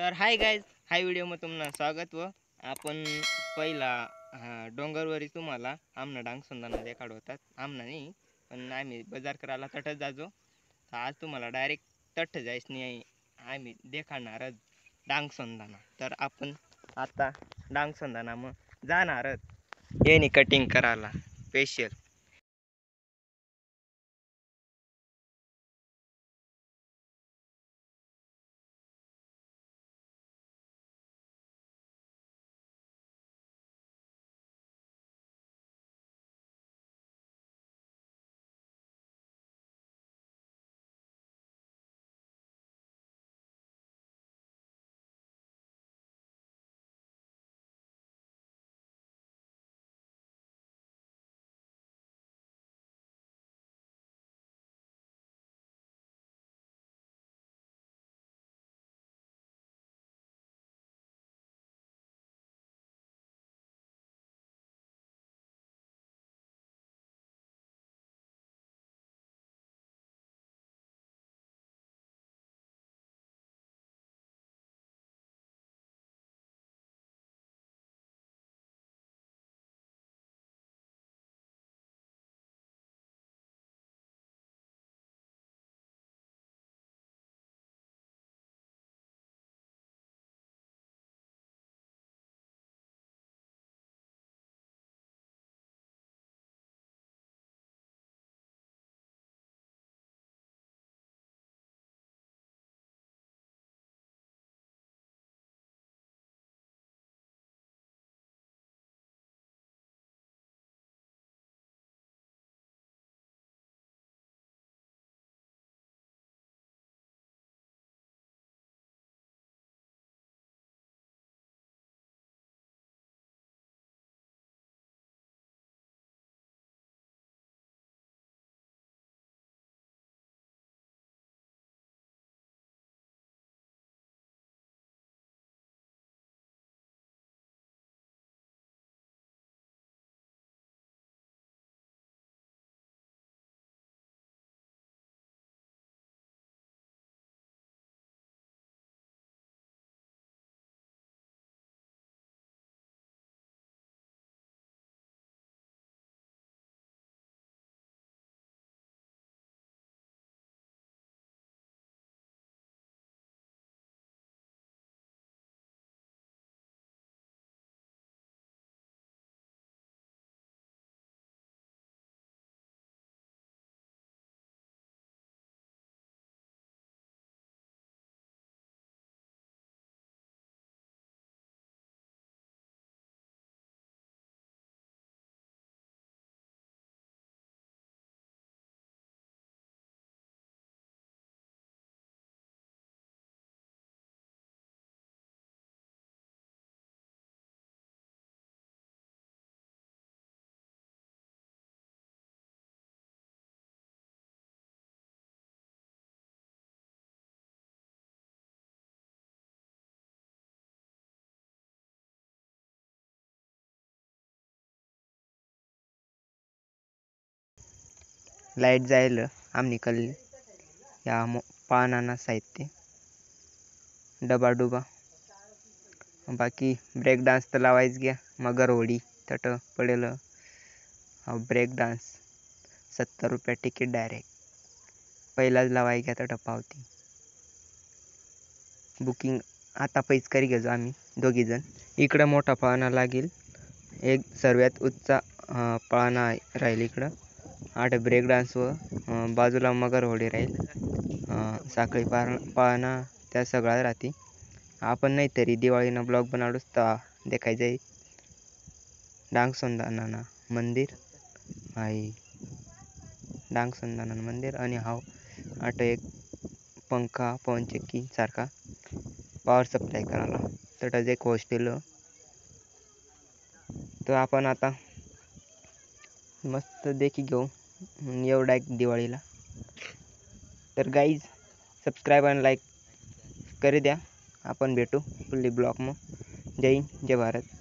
तर hi guys, हाय video तुम्हाला स्वागत व आपण पहिला डोंगरवरी तुम्हाला आमना डांग संदाना देखाड होतात. आमना नाही पण आम्ही बाजार करायला तटच जाजो. तर आज तुम्हाला डायरेक्ट तट जायच नाही, आम्ही देखाडणार डांग संदाना. तर आपण आता डांग संदाना मग जाणार येणी कटिंग करायला स्पेशल. लाईट जाईल आमनी कल या पानाना साहित्य डबा डुबा बाकी ब्रेक डान्स तर लावायच घ्या. मगर होडी तट पडेल ब्रेक डान्स 70 रुपये तिकीट डायरेक्ट पहिलाच लावाय घ्या तट पावती बुकिंग आता पैस करी घेजो आम्ही दोघी जण. इकडं मोठा पाळणा लागेल, एक सर्वात उच्च पाळणा राहील इकडं. 8 ब्रेक डान्स व बाजूला मगर होडी राहील. साखळी पाळणा त्या सगळ्या राहते. आपण नाही तरी दिवाळीनं ब्लॉग बनाडूस तर देखाय जाई डांग संदाना मंदिर आहे. डांग संदाना मंदिर आणि हाव आठ एक पंखा पवन चक्की सारखा पॉवर सप्लाय करायला तटच एक हॉस्टेल. तर आपण आता मस्त देखी घेऊ एवढा एक दिवाळीला. तर गाईज सबस्क्राईब आणि लाईक करी द्या. आपण भेटू पुढली ब्लॉग मग. जय हिंद, जय भारत.